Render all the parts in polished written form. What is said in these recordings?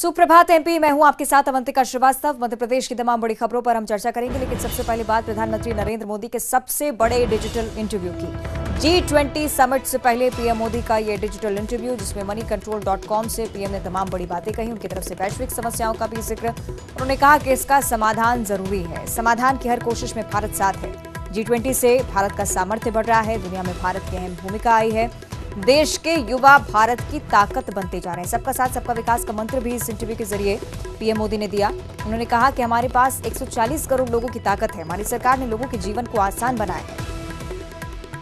सुप्रभात एमपी, मैं हूं आपके साथ अवंतिका श्रीवास्तव। मध्य प्रदेश की तमाम बड़ी खबरों पर हम चर्चा करेंगे, लेकिन सबसे पहले बात प्रधानमंत्री नरेंद्र मोदी के सबसे बड़े डिजिटल इंटरव्यू की। G20 समिट से पहले पीएम मोदी का ये डिजिटल इंटरव्यू, जिसमें moneycontrol.com से पीएम ने तमाम बड़ी बातें कही। उनकी तरफ से वैश्विक समस्याओं का भी जिक्र। उन्होंने कहा कि इसका समाधान जरूरी है, समाधान की हर कोशिश में भारत साथ है। G20 से भारत का सामर्थ्य बढ़ रहा है, दुनिया में भारत की अहम भूमिका आई है, देश के युवा भारत की ताकत बनते जा रहे हैं। सबका साथ सबका विकास का मंत्र भी इस इंटरव्यू के जरिए पीएम मोदी ने दिया। उन्होंने कहा कि हमारे पास 140 करोड़ लोगों की ताकत है, हमारी सरकार ने लोगों के जीवन को आसान बनाया है।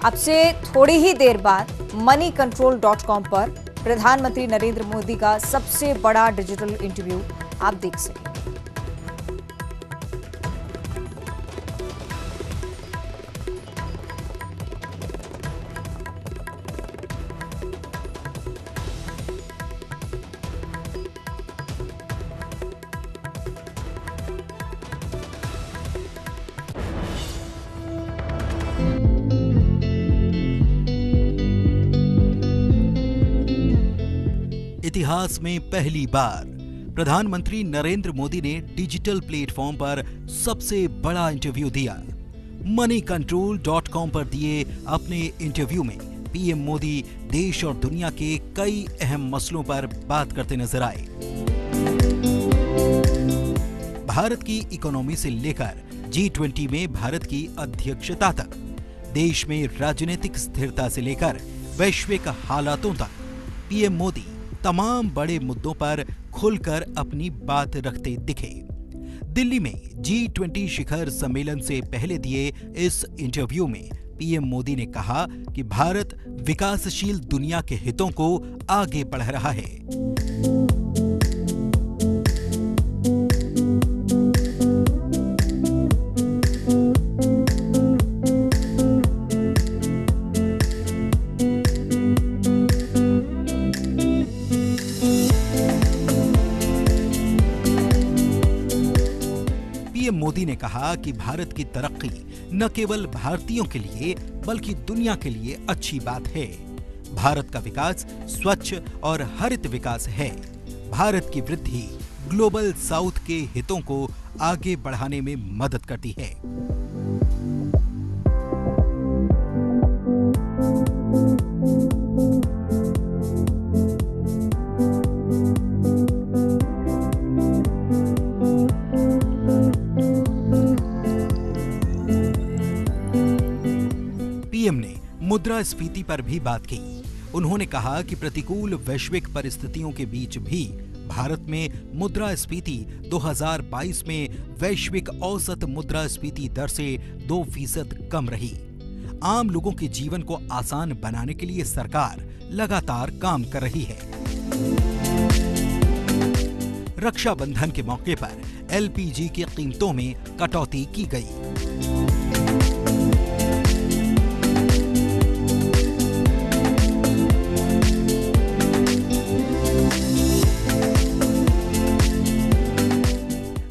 अब से थोड़ी ही देर बाद moneycontrol.com पर प्रधानमंत्री नरेंद्र मोदी का सबसे बड़ा डिजिटल इंटरव्यू आप देख सकेंगे। इतिहास में पहली बार प्रधानमंत्री नरेंद्र मोदी ने डिजिटल प्लेटफॉर्म पर सबसे बड़ा इंटरव्यू दिया। moneycontrol.com पर दिए अपने इंटरव्यू में पीएम मोदी देश और दुनिया के कई अहम मसलों पर बात करते नजर आए। भारत की इकोनॉमी से लेकर G20 में भारत की अध्यक्षता तक, देश में राजनीतिक स्थिरता से लेकर वैश्विक हालातों तक पीएम मोदी तमाम बड़े मुद्दों पर खुलकर अपनी बात रखते दिखे। दिल्ली में G20 शिखर सम्मेलन से पहले दिए इस इंटरव्यू में पीएम मोदी ने कहा कि भारत विकासशील दुनिया के हितों को आगे बढ़ा रहा है। पीएम मोदी ने कहा कि भारत की तरक्की न केवल भारतीयों के लिए बल्कि दुनिया के लिए अच्छी बात है। भारत का विकास स्वच्छ और हरित विकास है। भारत की वृद्धि ग्लोबल साउथ के हितों को आगे बढ़ाने में मदद करती है। पीएम ने मुद्रास्फीति पर भी बात की। उन्होंने कहा कि प्रतिकूल वैश्विक परिस्थितियों के बीच भी भारत में मुद्रास्फीति 2022 में वैश्विक औसत मुद्रास्फीति दर से 2% कम रही। आम लोगों के जीवन को आसान बनाने के लिए सरकार लगातार काम कर रही है। रक्षाबंधन के मौके पर LPG की कीमतों में कटौती की गई।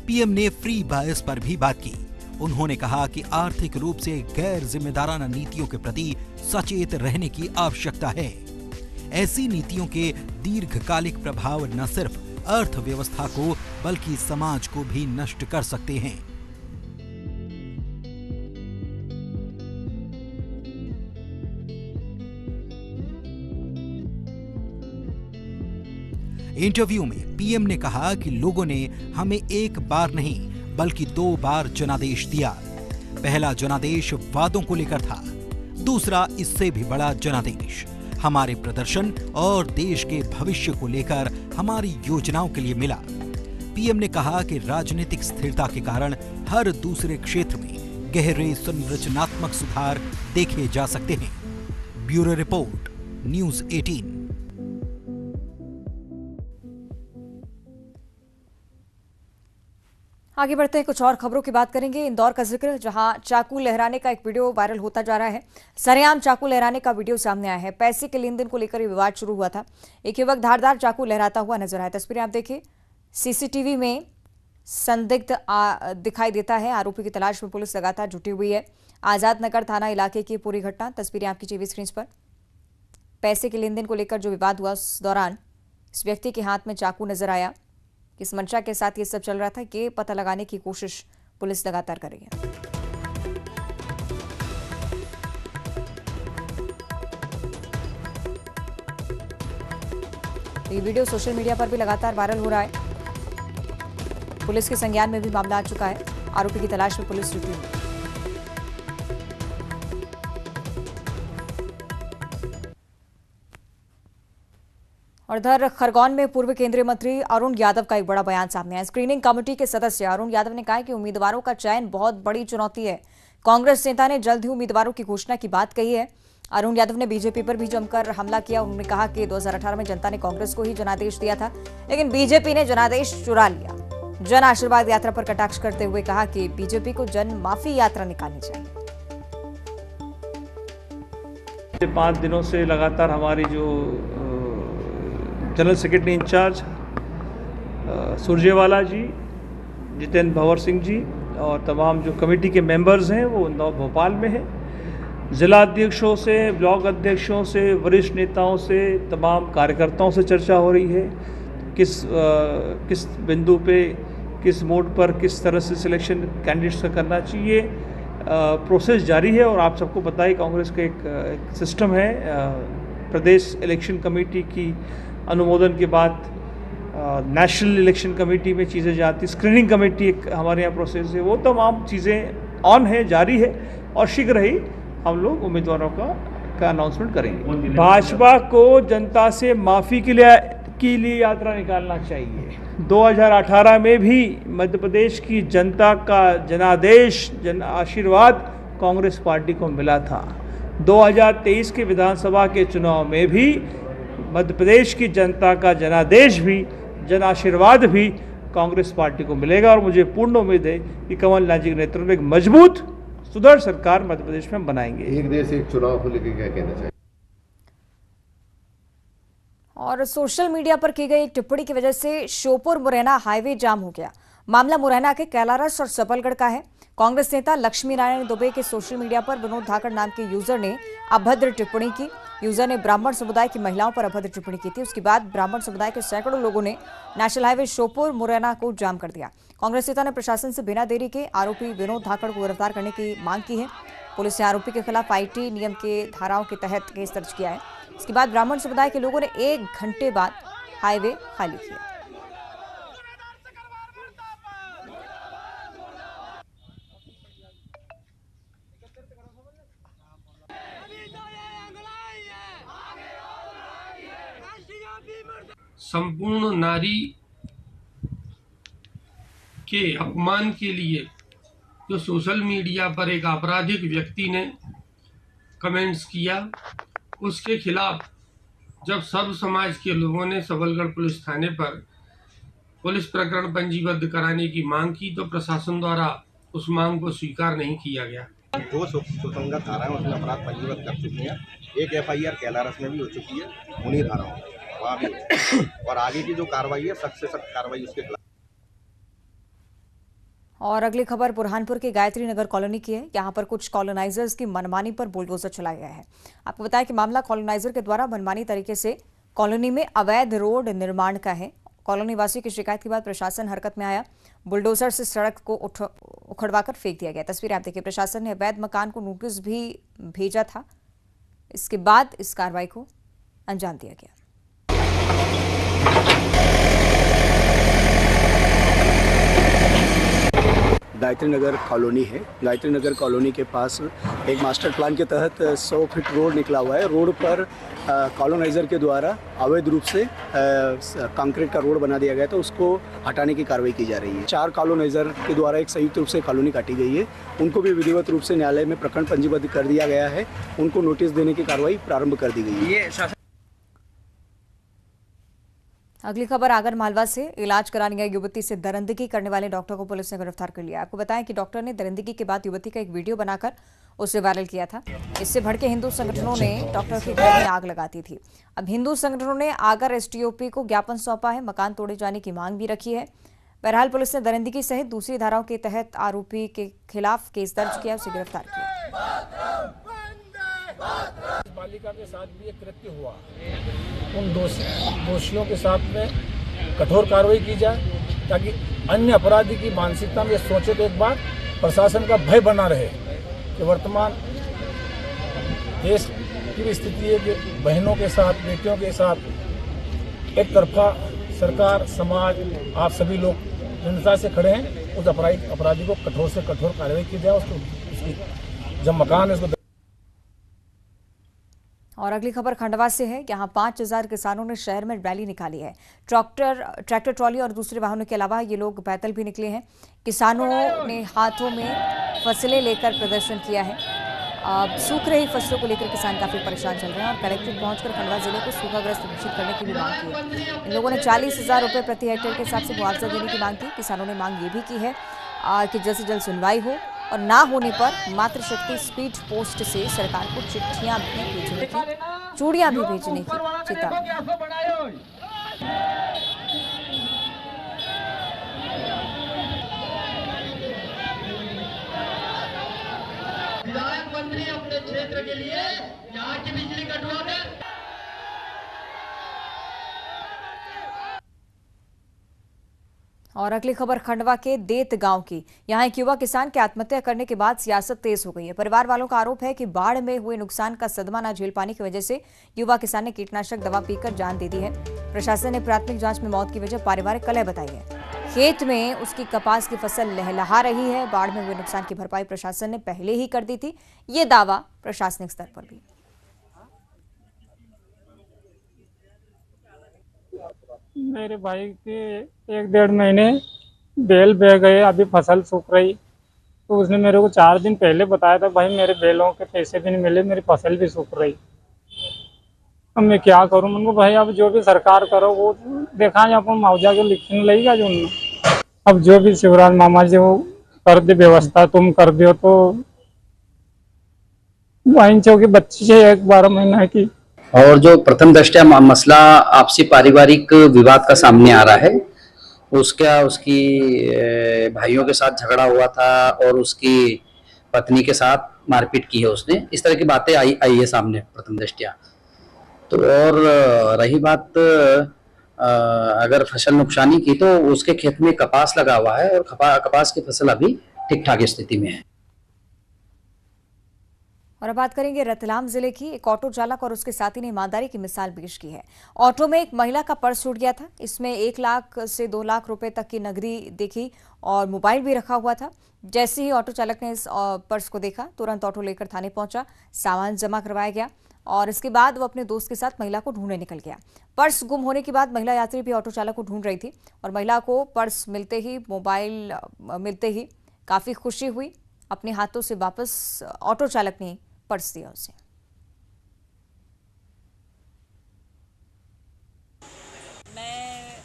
पीएम ने फ्री बायस पर भी बात की। उन्होंने कहा कि आर्थिक रूप से गैर जिम्मेदाराना नीतियों के प्रति सचेत रहने की आवश्यकता है। ऐसी नीतियों के दीर्घकालिक प्रभाव न सिर्फ अर्थव्यवस्था को बल्कि समाज को भी नष्ट कर सकते हैं। इंटरव्यू में पीएम ने कहा कि लोगों ने हमें एक बार नहीं बल्कि 2 बार जनादेश दिया। पहला जनादेश वादों को लेकर था, दूसरा इससे भी बड़ा जनादेश हमारे प्रदर्शन और देश के भविष्य को लेकर हमारी योजनाओं के लिए मिला। पीएम ने कहा कि राजनीतिक स्थिरता के कारण हर दूसरे क्षेत्र में गहरे संरचनात्मक सुधार देखे जा सकते हैं। Bureau report, news 18। आगे बढ़ते हैं, कुछ और खबरों की बात करेंगे। इंदौर का जिक्र, जहां चाकू लहराने का एक वीडियो वायरल होता जा रहा है। सरेआम चाकू लहराने का वीडियो सामने आया है। पैसे के लेन देन को लेकर विवाद शुरू हुआ था। एक युवक धारदार चाकू लहराता हुआ नजर आया। तस्वीरें आप देखिए। सीसीटीवी में संदिग्ध दिखाई देता है। आरोपी की तलाश में पुलिस लगातार जुटी हुई है। आजाद नगर थाना इलाके की पूरी घटना, तस्वीरें आपकी टीवी स्क्रीन पर। पैसे के लेन देन को लेकर जो विवाद हुआ, उस दौरान इस व्यक्ति के हाथ में चाकू नजर आया। किस मंशा के साथ ये सब चल रहा था, ये पता लगाने की कोशिश पुलिस लगातार कर रही है। ये वीडियो सोशल मीडिया पर भी लगातार वायरल हो रहा है। पुलिस के संज्ञान में भी मामला आ चुका है। आरोपी की तलाश में पुलिस जुटी है। और इधर खरगोन में पूर्व केंद्रीय मंत्री अरुण यादव का एक बड़ा बयान सामने आया। स्क्रीनिंग कमेटी के सदस्य अरुण यादव ने कहा कि उम्मीदवारों का चयन बहुत बड़ी चुनौती है। कांग्रेस नेता ने जल्द ही उम्मीदवारों की घोषणा की बात कही है। अरुण यादव ने बीजेपी पर भी जमकर हमला किया। उन्होंने कहा कि 2018 में जनता ने कांग्रेस को ही जनादेश दिया था, लेकिन बीजेपी ने जनादेश चुरा लिया। जन आशीर्वाद यात्रा पर कटाक्ष करते हुए कहा कि बीजेपी को जन माफी यात्रा निकालनी चाहिए। 5 दिनों से लगातार हमारी जो जनरल सेक्रेटरी इंचार्ज सुरजेवाला जी, जितेंद्र भंवर सिंह जी और तमाम जो कमेटी के मेंबर्स हैं वो इंदौर भोपाल में हैं। जिला अध्यक्षों से, ब्लॉक अध्यक्षों से, वरिष्ठ नेताओं से, तमाम कार्यकर्ताओं से चर्चा हो रही है। किस बिंदु पे, किस मोड पर किस तरह से सिलेक्शन कैंडिडेट्स का करना चाहिए। प्रोसेस जारी है और आप सबको पता है कांग्रेस का एक सिस्टम है। प्रदेश इलेक्शन कमेटी की अनुमोदन के बाद नेशनल इलेक्शन कमेटी में चीज़ें जाती, स्क्रीनिंग कमेटी एक हमारे यहाँ प्रोसेस है। वो तमाम चीज़ें ऑन है, जारी है और शीघ्र ही हम लोग उम्मीदवारों का अनाउंसमेंट करेंगे। भाजपा को जनता से माफ़ी के लिए यात्रा निकालना चाहिए। 2018 में भी मध्य प्रदेश की जनता का जनादेश, जन आशीर्वाद कांग्रेस पार्टी को मिला था। 2023 के विधानसभा के चुनाव में भी मध्य प्रदेश की जनता का जनादेश भी, जन आशीर्वाद भी कांग्रेस पार्टी को मिलेगा और मुझे पूर्ण उम्मीद है कि कमलनाथ जी के नेतृत्व में एक मजबूत सुदृढ़ सरकार मध्य प्रदेश में बनाएंगे। एक देश एक चुनाव को लेकर क्या कहना चाहिए? और सोशल मीडिया पर की गई एक टिप्पणी की वजह से श्योपुर मुरैना हाईवे जाम हो गया। मामला मुरैना के कैलारस और सबलगढ़ का है। कांग्रेस नेता लक्ष्मी नारायण दुबे के सोशल मीडिया पर विनोद धाकड़ नाम के यूजर ने अभद्र टिप्पणी की। यूजर ने ब्राह्मण समुदाय की महिलाओं पर अभद्र टिप्पणी की थी। उसके बाद ब्राह्मण समुदाय के सैकड़ों लोगों ने नेशनल हाईवे श्योपुर मुरैना को जाम कर दिया। कांग्रेस नेता ने प्रशासन से बिना देरी के आरोपी विनोद धाकड़ को गिरफ्तार करने की मांग की है। पुलिस ने आरोपी के खिलाफ आईटी नियम के धाराओं के तहत केस दर्ज किया है। इसके बाद ब्राह्मण समुदाय के लोगों ने 1 घंटे बाद हाईवे खाली किया। संपूर्ण नारी के अपमान के लिए जो सोशल मीडिया पर एक आपराधिक व्यक्ति ने कमेंट्स किया, उसके खिलाफ जब सर्व समाज के लोगों ने सबलगढ़ पुलिस थाने पर पुलिस प्रकरण पंजीबद्ध कराने की मांग की, तो प्रशासन द्वारा उस मांग को स्वीकार नहीं किया गया। 2 सुसंगत धाराएं उसमें अपराध पंजीबद्ध कर चुकी हैं। एक FIR कैलारस में भी हो चुकी है, उन्हीं धाराओं वहाँ भी है। और आगे की जो कार्रवाई है, सख्त से सख्त कार्रवाई उसके खिलाफ। और अगली खबर बुरहानपुर के गायत्री नगर कॉलोनी की है। यहाँ पर कुछ कॉलोनाइजर्स की मनमानी पर बुलडोजर चलाया गया है। आपको बताया कि मामला कॉलोनाइजर के द्वारा मनमानी तरीके से कॉलोनी में अवैध रोड निर्माण का है। कॉलोनी वासियों की शिकायत के बाद प्रशासन हरकत में आया। बुलडोजर से सड़क को उखड़वाकर फेंक दिया गया। तस्वीर आप देखिए। प्रशासन ने अवैध मकान को नोटिस भी भेजा था। इसके बाद इस कार्रवाई को अंजाम दिया गया। गायत्री नगर कॉलोनी है। गायत्री नगर कॉलोनी के पास एक मास्टर प्लान के तहत 100 फीट रोड निकला हुआ है। रोड पर कॉलोनाइजर के द्वारा अवैध रूप से कंक्रीट का रोड बना दिया गया था, उसको हटाने की कार्रवाई की जा रही है। 4 कॉलोनाइजर के द्वारा एक संयुक्त रूप से कॉलोनी काटी गई है। उनको भी विधिवत रूप से न्यायालय में प्रकरण पंजीबद्ध कर दिया गया है। उनको नोटिस देने की कार्रवाई प्रारंभ कर दी गई है। अगली खबर आगर मालवा से। इलाज कराने गई युवती से दरिंदगी करने वाले डॉक्टर को पुलिस ने गिरफ्तार कर लिया। आपको बताएं कि डॉक्टर ने दरिंदगी के बाद युवती का एक वीडियो बनाकर उसे वायरल किया था। इससे भड़के हिंदू संगठनों ने डॉक्टर के घर में आग लगा दी थी। अब हिंदू संगठनों ने आगर STOP को ज्ञापन सौंपा है। मकान तोड़े जाने की मांग भी रखी है। बहरहाल पुलिस ने दरिंदगी सहित दूसरी धाराओं के तहत आरोपी के खिलाफ केस दर्ज किया, उसे गिरफ्तार किया। बालिका के साथ भी एक कृत्य हुआ। उन दोषियों के साथ में कठोर कार्रवाई की जाए। ताकि अन्य अपराधी की मानसिकता में ये सोचे तो एक बार प्रशासन का भय बना रहे कि वर्तमान देश की भी स्थिति है कि बहनों के साथ, बेटियों के साथ एक तरफा सरकार, समाज, आप सभी लोग जनता से खड़े हैं। उस अपराधी को कठोर से कठोर कार्रवाई की जाए, उसकी जो मकान है उसको। और अगली खबर खंडवा से है। यहाँ 5000 किसानों ने शहर में रैली निकाली है। ट्रैक्टर ट्रॉली और दूसरे वाहनों के अलावा ये लोग पैदल भी निकले हैं। किसानों ने हाथों में फसलें लेकर प्रदर्शन किया है। सूख रही फसलों को लेकर किसान काफी परेशान चल रहे हैं और कलेक्ट्रेट पहुंचकर खंडवा जिले को सूखाग्रस्त घोषित करने की भी मांग की है। इन लोगों ने 40,000 रुपये प्रति हेक्टेयर के हिसाब से मुआवजा देने की मांग की। किसानों ने मांग ये भी की है कि जल्द से जल्द सुनवाई हो और ना होने पर मातृशक्ति स्पीड पोस्ट से सरकार को चिट्ठियां भी भेजने की, चूड़ियां भी भेजने की चेतावनी। विधायक मंत्री अपने क्षेत्र के लिए यहाँ की बिजली कटवा दे। और अगली खबर खंडवा के देत गांव की। यहां एक युवा किसान के आत्महत्या करने के बाद सियासत तेज हो गई है। परिवार वालों का आरोप है कि बाढ़ में हुए नुकसान का सदमा न झेल पाने की वजह से युवा किसान ने कीटनाशक दवा पीकर जान दे दी है। प्रशासन ने प्राथमिक जांच में मौत की वजह पारिवारिक कलह बताई है। खेत में उसकी कपास की फसल लहलहा रही है। बाढ़ में हुए नुकसान की भरपाई प्रशासन ने पहले ही कर दी थी, ये दावा प्रशासनिक स्तर पर भी। मेरे भाई के 1-1.5 महीने बेल बह गए, अभी फसल सूख रही। तो उसने मेरे को 4 दिन पहले बताया था, भाई मेरे बेलों के पैसे भी नहीं मिले, मेरी फसल भी सूख रही। अब मैं क्या करूं? उनको भाई अब जो भी सरकार करो वो देखा जाए, अपन मुआवजा के लिखने लगेगा जो उन्होंने। अब जो भी शिवराज मामा जी वो कर दे व्यवस्था, तुम कर दो तो वाइन चौकी बच्ची है 12 महीना की। और जो प्रथम दृष्टया मसला आपसी पारिवारिक विवाद का सामने आ रहा है, उसकी भाइयों के साथ झगड़ा हुआ था और उसकी पत्नी के साथ मारपीट की है उसने, इस तरह की बातें आई है सामने प्रथम दृष्टया। तो और रही बात अगर फसल नुकसानी की, तो उसके खेत में कपास लगा हुआ है और कपास की फसल अभी ठीक ठाक स्थिति में है। और अब बात करेंगे रतलाम जिले की। एक ऑटो चालक और उसके साथी ने ईमानदारी की मिसाल पेश की है। ऑटो में एक महिला का पर्स छूट गया था। इसमें 1 लाख से 2 लाख रुपए तक की नकदी देखी और मोबाइल भी रखा हुआ था। जैसे ही ऑटो चालक ने इस पर्स को देखा, तुरंत ऑटो लेकर थाने पहुंचा, सामान जमा करवाया गया और इसके बाद वो अपने दोस्त के साथ महिला को ढूंढने निकल गया। पर्स गुम होने के बाद महिला यात्री भी ऑटो चालक को ढूंढ रही थी और महिला को पर्स मिलते ही, मोबाइल मिलते ही काफी खुशी हुई। अपने हाथों से वापस ऑटो चालक ने पर्स दिया उसे। मैं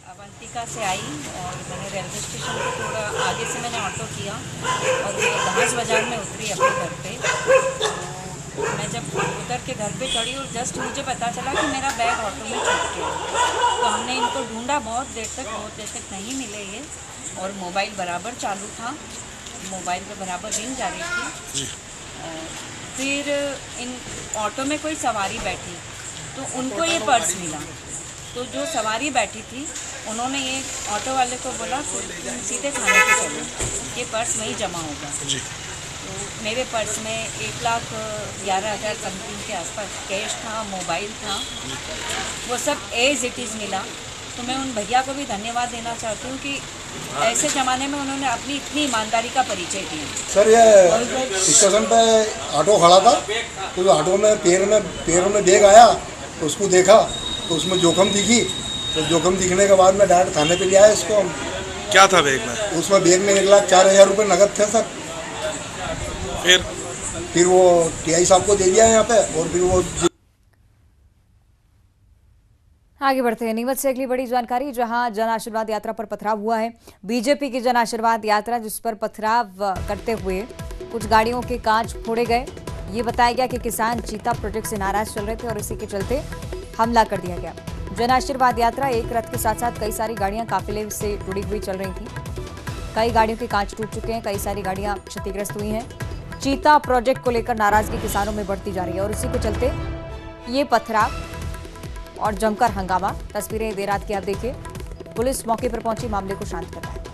अवंतिका से आई और मैंने रेलवे स्टेशन के थोड़ा आगे से मैंने ऑटो किया और मैं घास बाजार में उतरी अपने घर पे। तो मैं जब उतर के घर पे चढ़ी और जस्ट मुझे पता चला कि मेरा बैग ऑटो में छूट गया। तो हमने इनको ढूंढा बहुत देर तक नहीं मिले ये, और मोबाइल बराबर चालू था, मोबाइल पे बराबर रिंग जा रही थी। फिर इन ऑटो में कोई सवारी बैठी तो उनको ये पर्स मिला। तो जो सवारी बैठी थी उन्होंने ये ऑटो वाले को बोला तुम सीधे थाने पे चलो, ये पर्स वहीं जमा होगा। तो मेरे पर्स में 1,11,000 समथिंग के आसपास कैश था, मोबाइल था, वो सब एज इट इज़ मिला। तो मैं उन भैया को भी धन्यवाद देना चाहती हूँ कि ऐसे ज़माने में उन्होंने अपनी इतनी ईमानदारी का परिचय दिया। सर ये स्टेशन पे ऑटो खड़ा था, तो ऑटो में पैरों में बैग आया तो उसको देखा तो उसमें जोखिम दिखी। तो जोखिम दिखने के बाद मैं डायरेक्ट थाने पे ले आया इसको। क्या था बैग में? उसमें बैग में 1,04,000 रुपये नगद थे सर। फिर वो टीआई साहब को दे दिया यहाँ पे और फिर वो। आगे बढ़ते हैं नीमच से अगली बड़ी जानकारी, जहां जन आशीर्वाद यात्रा पर पथराव हुआ है। बीजेपी की जन आशीर्वाद यात्रा जिस पर पथराव करते हुए कुछ गाड़ियों के कांच फोड़े गए। ये बताया गया कि किसान चीता प्रोजेक्ट से नाराज चल रहे थे और इसी के चलते हमला कर दिया गया। जन आशीर्वाद यात्रा एक रथ के साथ साथ कई सारी गाड़ियां काफिले से जुड़ी हुई चल रही थी। कई गाड़ियों के कांच टूट चुके हैं, कई सारी गाड़ियां क्षतिग्रस्त हुई हैं। चीता प्रोजेक्ट को लेकर नाराजगी किसानों में बढ़ती जा रही है और इसी के चलते ये पथराव और जमकर हंगामा। तस्वीरें देर रात की आप देखिए, पुलिस मौके पर पहुंची मामले को शांत कर रहा है।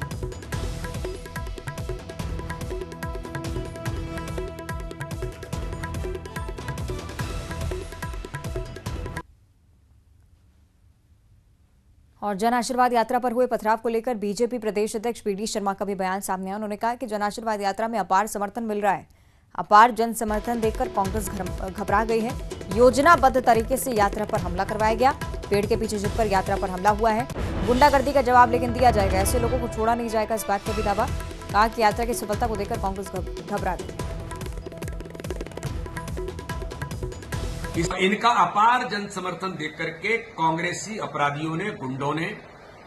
और जन आशीर्वाद यात्रा पर हुए पथराव को लेकर बीजेपी प्रदेश अध्यक्ष पीडी शर्मा का भी बयान सामने आया। उन्होंने कहा कि जन आशीर्वाद यात्रा में अपार समर्थन मिल रहा है। अपार जन समर्थन देखकर कांग्रेस घबरा गई है। योजनाबद्ध तरीके से यात्रा पर हमला करवाया गया। पेड़ के पीछे छिपकर यात्रा पर हमला हुआ है। गुंडागर्दी का जवाब लेकिन दिया जाएगा, ऐसे लोगों को छोड़ा नहीं जाएगा, इस बात का भी दावा। कहा कि यात्रा की सफलता को देखकर कांग्रेस घबरा गई। इनका अपार जन समर्थन देख करके कांग्रेसी अपराधियों ने, गुंडों ने,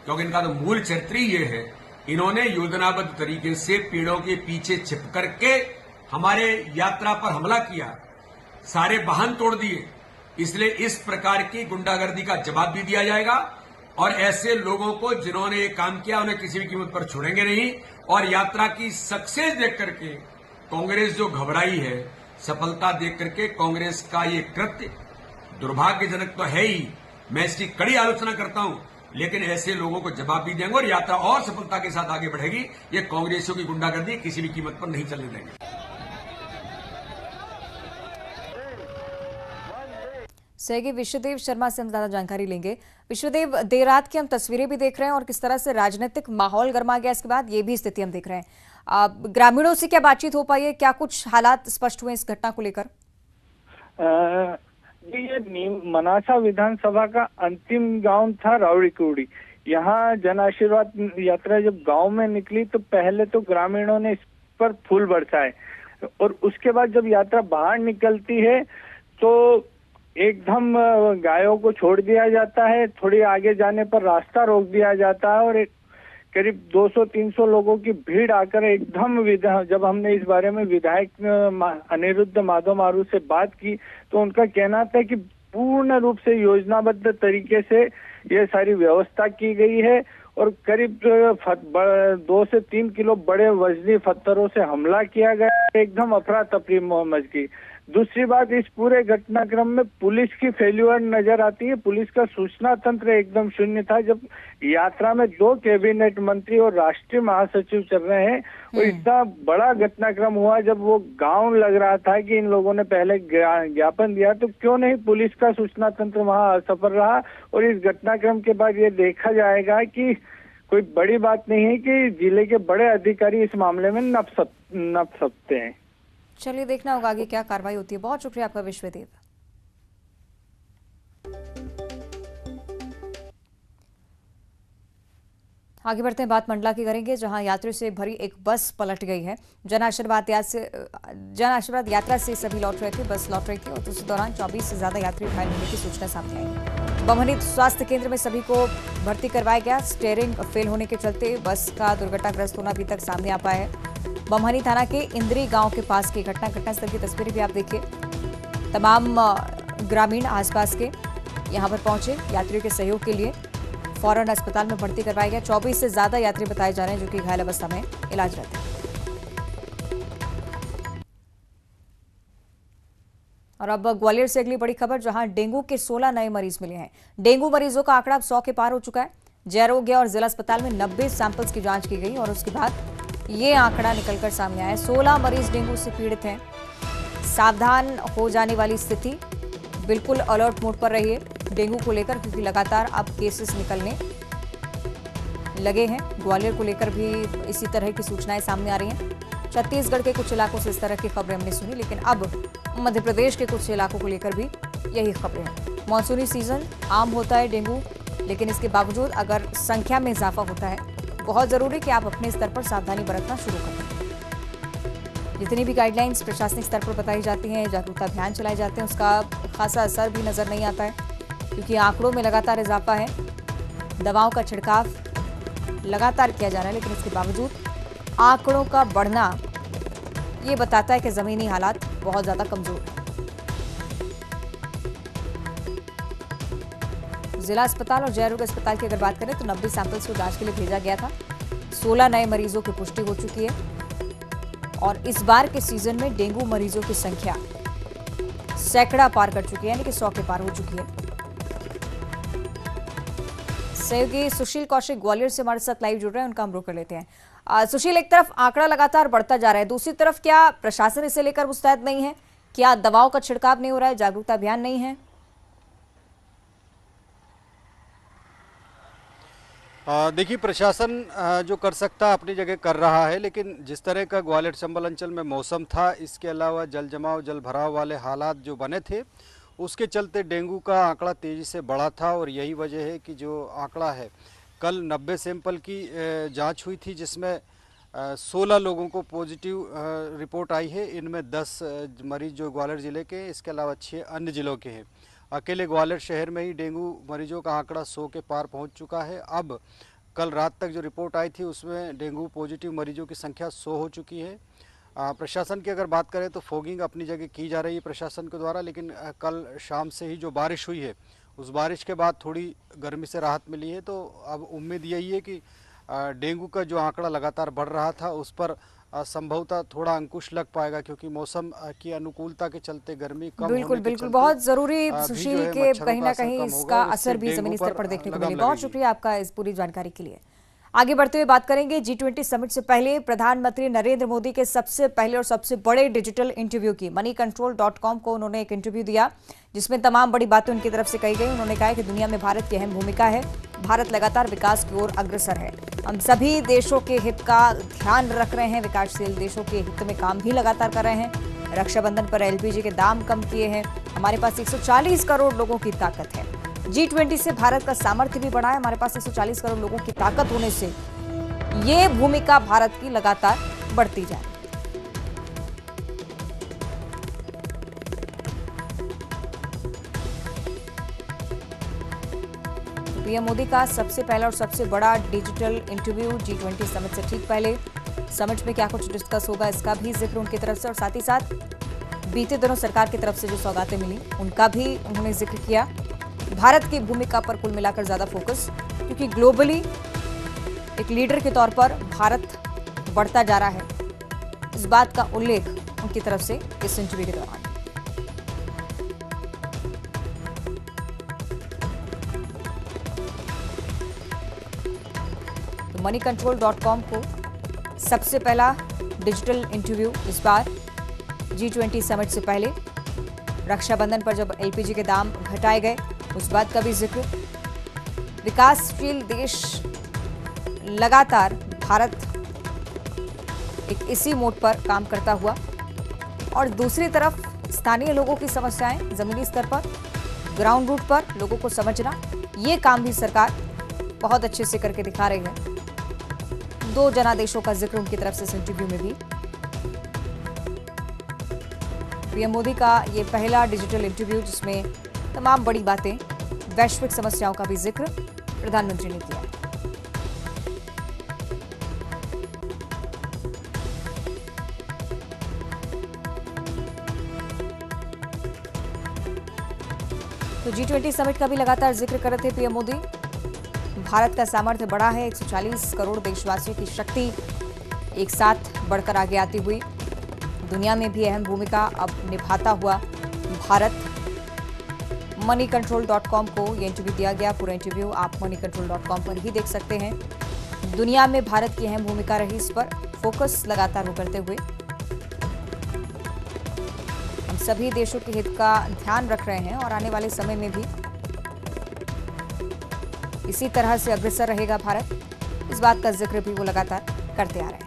क्योंकि इनका तो मूल चरित्र ही ये है, इन्होंने योजनाबद्ध तरीके से पेड़ों के पीछे छिप करके हमारे यात्रा पर हमला किया, सारे वाहन तोड़ दिए। इसलिए इस प्रकार की गुंडागर्दी का जवाब भी दिया जाएगा और ऐसे लोगों को जिन्होंने ये काम किया उन्हें किसी भी कीमत पर छोड़ेंगे नहीं। और यात्रा की सक्सेस देख करके कांग्रेस जो घबराई है, सफलता देख करके कांग्रेस का ये कृत्य दुर्भाग्यजनक तो है ही, मैं इसकी कड़ी आलोचना करता हूं, लेकिन ऐसे लोगों को जवाब भी देंगे और यात्रा और सफलता के साथ आगे बढ़ेगी। ये कांग्रेसियों की गुंडागर्दी किसी भी कीमत पर नहीं चलने देंगे। सहयोगी विश्वदेव शर्मा से हम ज्यादा जानकारी लेंगे। विश्वदेव, देर रात की हम तस्वीरें भी देख रहे हैं और किस तरह से राजनीतिक माहौल गर्मा गया, इसके बाद ये भी स्थिति हम देख रहे हैं। ग्रामीणों से क्या बातचीत हो पाई है, क्या कुछ हालात स्पष्ट हुए इस घटना को लेकर? ये मनासा विधानसभा का अंतिम गांव था रावड़ीकुड़ी। यहाँ जन आशीर्वाद यात्रा जब गांव में निकली तो पहले तो ग्रामीणों ने इस पर फूल बरसाए और उसके बाद जब यात्रा बाहर निकलती है तो एकदम गायों को छोड़ दिया जाता है। थोड़ी आगे जाने पर रास्ता रोक दिया जाता है और करीब 200-300 लोगों की भीड़ आकर एकदम जब हमने इस बारे में विधायक अनिरुद्ध माधव मारू से बात की तो उनका कहना था कि पूर्ण रूप से योजनाबद्ध तरीके से ये सारी व्यवस्था की गई है और करीब 2 से 3 किलो बड़े वजनी पत्थरों से हमला किया गया। एकदम अफरा तफरी मच गई। दूसरी बात, इस पूरे घटनाक्रम में पुलिस की फेल्यूर नजर आती है। पुलिस का सूचना तंत्र एकदम शून्य था। जब यात्रा में 2 कैबिनेट मंत्री और राष्ट्रीय महासचिव चल रहे हैं और इतना बड़ा घटनाक्रम हुआ, जब वो गांव लग रहा था कि इन लोगों ने पहले ज्ञापन दिया तो क्यों नहीं पुलिस का सूचना तंत्र वहां असफल रहा। और इस घटनाक्रम के बाद ये देखा जाएगा कि कोई बड़ी बात नहीं है कि जिले के बड़े अधिकारी इस मामले में नप सकते हैं। चलिए देखना होगा आगे क्या कार्रवाई होती है। बहुत शुक्रिया आपका विश्वदेव। आगे बढ़ते हैं, बात मंडला की करेंगे जहां यात्रियों से भरी एक बस पलट गई है। जन आशीर्वाद यात्रा से सभी लौट रहे थे, बस लौट रही थी और उस दौरान 24 से ज्यादा यात्री घायल होने की सूचना सामने आई। बमहनी स्वास्थ्य केंद्र में सभी को भर्ती करवाया गया। स्टीयरिंग फेल होने के चलते बस का दुर्घटनाग्रस्त होना अभी तक सामने आ पाया है। बमहनी थाना के इंद्री गांव के पास की घटनास्थल की तस्वीरें भी आप देखिए। तमाम ग्रामीण आसपास के यहां पर पहुंचे यात्रियों के सहयोग के लिए। फौरन अस्पताल में भर्ती करवाया गया। 24 से ज्यादा यात्री बताए जा रहे हैं जो कि घायल अवस्था में इलाजरत हैं। और अब ग्वालियर से अगली बड़ी खबर, जहां डेंगू के 16 नए मरीज मिले हैं। डेंगू मरीजों का आंकड़ा अब 100 के पार हो चुका है। जयरोग्य और जिला अस्पताल में 90 सैंपल्स की जांच की गई और उसके बाद ये आंकड़ा निकलकर सामने आया। 16 मरीज डेंगू से पीड़ित हैं। सावधान हो जाने वाली स्थिति, बिल्कुल अलर्ट मोड पर रहिए डेंगू को लेकर, क्योंकि लगातार अब केसेस निकलने लगे हैं। ग्वालियर को लेकर भी इसी तरह की सूचनाएं सामने आ रही हैं। छत्तीसगढ़ के कुछ इलाकों से इस तरह की खबरें हमने सुनी, लेकिन अब मध्य प्रदेश के कुछ इलाकों को लेकर भी यही खबरें हैं। मानसूनी सीजन आम होता है डेंगू, लेकिन इसके बावजूद अगर संख्या में इजाफा होता है, बहुत जरूरी कि आप अपने स्तर पर सावधानी बरतना शुरू करें। जितनी भी गाइडलाइंस प्रशासनिक स्तर पर बताई जाती हैं, जागरूकता अभियान चलाए जाते हैं, उसका खासा असर भी नजर नहीं आता है, क्योंकि आंकड़ों में लगातार इजाफा है। दवाओं का छिड़काव लगातार किया जा रहा है, लेकिन इसके बावजूद आंकड़ों का बढ़ना ये बताता है कि जमीनी हालात बहुत ज्यादा कमजोर हैं। जिला अस्पताल और जयरोग्य अस्पताल की अगर बात करें तो 90 सैंपल्स को जांच के लिए भेजा गया था। 16 नए मरीजों की पुष्टि हो चुकी है और इस बार के सीजन में डेंगू मरीजों की संख्या सैकड़ा पार कर चुकी है, यानी कि 100 के पार हो चुकी है। सहयोगी सुशील कौशिक ग्वालियर से हमारे साथ लाइव जुड़ रहे हैं, उनका हम रुख कर लेते हैं। सुशील, एक तरफ आंकड़ा लगातार बढ़ता जा रहा है, दूसरी तरफ क्या प्रशासन इसे लेकर मुस्तैद नहीं है? क्या दवाओं का छिड़काव नहीं हो रहा है, जागरूकता अभियान नहीं है? देखिए, प्रशासन जो कर सकता अपनी जगह कर रहा है, लेकिन जिस तरह का ग्वालियर चंबल अंचल में मौसम था, इसके अलावा जल जमाव जल भराव वाले हालात जो बने थे, उसके चलते डेंगू का आंकड़ा तेज़ी से बढ़ा था। और यही वजह है कि जो आंकड़ा है, कल 90 सैंपल की जांच हुई थी, जिसमें 16 लोगों को पॉजिटिव रिपोर्ट आई है। इनमें 10 मरीज जो ग्वालियर ज़िले के हैं, इसके अलावा 6 अन्य ज़िलों के हैं। अकेले ग्वालियर शहर में ही डेंगू मरीजों का आंकड़ा 100 के पार पहुंच चुका है। अब कल रात तक जो रिपोर्ट आई थी, उसमें डेंगू पॉजिटिव मरीजों की संख्या 100 हो चुकी है। प्रशासन की अगर बात करें तो फॉगिंग अपनी जगह की जा रही है प्रशासन के द्वारा, लेकिन कल शाम से ही जो बारिश हुई है, उस बारिश के बाद थोड़ी गर्मी से राहत मिली है। तो अब उम्मीद यही है कि डेंगू का जो आंकड़ा लगातार बढ़ रहा था, उस पर संभवतः थोड़ा अंकुश लग पाएगा, क्योंकि मौसम की अनुकूलता के चलते गर्मी कम बिल्कुल बिल्कुल बहुत जरूरी सुशील के कहीं ना कहीं इसका असर भी जमीनी स्तर पर देखने को मिले। बहुत शुक्रिया आपका इस पूरी जानकारी के लिए। आगे बढ़ते हुए बात करेंगे G20 समिट से पहले प्रधानमंत्री नरेंद्र मोदी के सबसे पहले और सबसे बड़े डिजिटल इंटरव्यू की। moneycontrol.com को उन्होंने एक इंटरव्यू दिया, जिसमें तमाम बड़ी बातें उनकी तरफ से कही गई। उन्होंने कहा कि दुनिया में भारत की अहम भूमिका है, भारत लगातार विकास की ओर अग्रसर है, हम सभी देशों के हित का ध्यान रख रहे हैं, विकासशील देशों के हित में काम भी लगातार कर रहे हैं। रक्षाबंधन पर LPG के दाम कम किए हैं, हमारे पास 140 करोड़ लोगों की ताकत है। G20 से भारत का सामर्थ्य भी बढ़ा है, हमारे पास 140 करोड़ लोगों की ताकत होने से ये भूमिका भारत की लगातार बढ़ती जाए। पीएम मोदी का सबसे पहला और सबसे बड़ा डिजिटल इंटरव्यू G20 समिट से ठीक पहले। समिट में क्या कुछ डिस्कस होगा, इसका भी जिक्र उनकी तरफ से, और साथ ही साथ बीते दिनों सरकार की तरफ से जो सौगातें मिली, उनका भी उन्होंने जिक्र किया। भारत की भूमिका पर कुल मिलाकर ज्यादा फोकस, क्योंकि ग्लोबली एक लीडर के तौर पर भारत बढ़ता जा रहा है, इस बात का उल्लेख उनकी तरफ से इस इंटरव्यू के दौरान। तो moneycontrol.com को सबसे पहला डिजिटल इंटरव्यू इस बार G20 समिट से पहले। रक्षाबंधन पर जब LPG के दाम घटाए गए, उस बात का भी जिक्र। विकासशील देश लगातार भारत एक इसी मोड पर काम करता हुआ, और दूसरी तरफ स्थानीय लोगों की समस्याएं जमीनी स्तर पर, ग्राउंड रूट पर लोगों को समझना, ये काम भी सरकार बहुत अच्छे से करके दिखा रही है। 2 जनादेशों का जिक्र उनकी तरफ से इस इंटरव्यू में भी। पीएम मोदी का ये पहला डिजिटल इंटरव्यू, जिसमें तमाम बड़ी बातें, वैश्विक समस्याओं का भी जिक्र प्रधानमंत्री ने किया। तो G20 समिट का भी लगातार जिक्र कर रहे थे पीएम मोदी। भारत का सामर्थ्य बढ़ा है, 140 करोड़ देशवासियों की शक्ति एक साथ बढ़कर आगे आती हुई, दुनिया में भी अहम भूमिका अब निभाता हुआ भारत। moneycontrol.com को ये इंटरव्यू दिया गया। पूरा इंटरव्यू आप moneycontrol.com पर ही देख सकते हैं। दुनिया में भारत की अहम भूमिका रही, इस पर फोकस लगातार वो करते हुए हम सभी देशों के हित का ध्यान रख रहे हैं, और आने वाले समय में भी इसी तरह से अग्रसर रहेगा भारत, इस बात का जिक्र भी वो लगातार करते आ रहे हैं।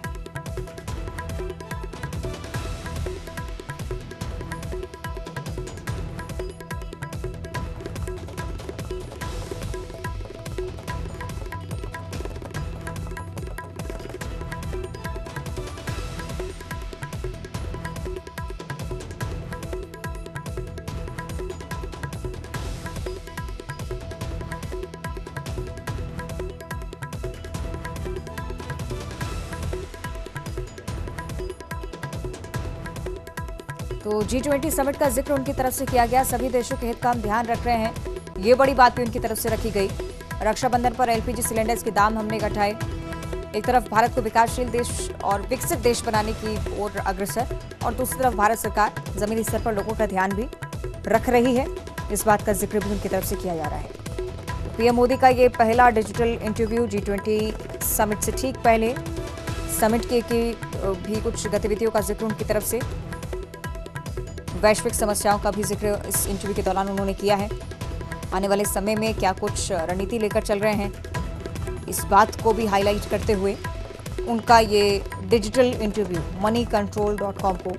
तो G20 समिट का जिक्र उनकी तरफ से किया गया। सभी देशों के हित का हम ध्यान रख रहे हैं, ये बड़ी बात भी उनकी तरफ से रखी गई। रक्षाबंधन पर LPG सिलेंडर्स के दाम हमने घटाए। एक तरफ भारत को विकासशील देश और विकसित देश बनाने की ओर अग्रसर, और दूसरी तरफ भारत सरकार जमीनी स्तर पर लोगों का ध्यान भी रख रही है, इस बात का जिक्र भी उनकी तरफ से किया जा रहा है। पीएम मोदी का ये पहला डिजिटल इंटरव्यू G20 समिट से ठीक पहले समिट की भी कुछ गतिविधियों का जिक्र उनकी तरफ से, वैश्विक समस्याओं का भी जिक्र इस इंटरव्यू के दौरान उन्होंने किया है। आने वाले समय में क्या कुछ रणनीति लेकर चल रहे हैं, इस बात को भी हाईलाइट करते हुए उनका ये डिजिटल इंटरव्यू moneycontrol.com को।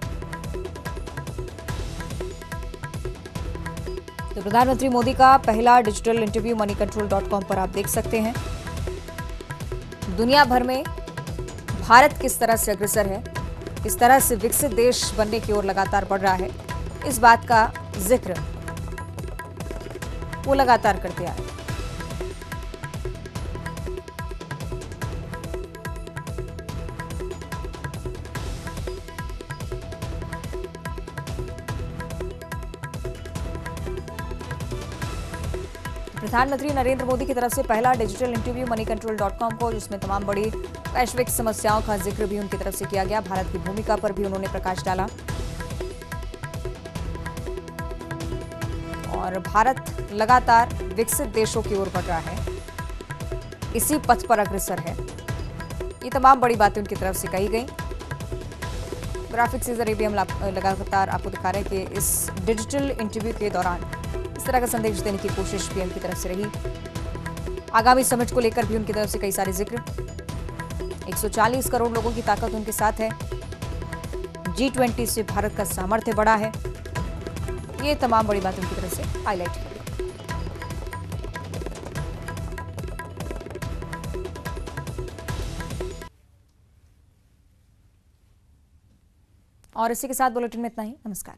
तो प्रधानमंत्री मोदी का पहला डिजिटल इंटरव्यू moneycontrol.com पर आप देख सकते हैं। दुनिया भर में भारत किस तरह से अग्रसर है, किस तरह से विकसित देश बनने की ओर लगातार बढ़ रहा है, इस बात का जिक्र वो लगातार करते आ रहे हैं। प्रधानमंत्री नरेंद्र मोदी की तरफ से पहला डिजिटल इंटरव्यू moneycontrol.com को, जिसमें तमाम बड़ी वैश्विक समस्याओं का जिक्र भी उनकी तरफ से किया गया। भारत की भूमिका पर भी उन्होंने प्रकाश डाला और भारत लगातार विकसित देशों की ओर बढ़ रहा है, इसी पथ पर अग्रसर है। ये तमाम बड़ी बातें उनकी तरफ से कही गई। ग्राफिक्स के जरिए भी हम लगातार आपको दिखा रहे हैं कि इस डिजिटल इंटरव्यू के दौरान इस तरह का संदेश देने की कोशिश भी उनकी तरफ से रही। आगामी समिट को लेकर भी उनकी तरफ से कई सारे जिक्र। 140 करोड़ लोगों की ताकत उनके साथ है। G20 से भारत का सामर्थ्य बढ़ा है। ये तमाम बड़ी बातें उनकी तरफ से हाईलाइट की। और इसी के साथ बुलेटिन में इतना ही। नमस्कार।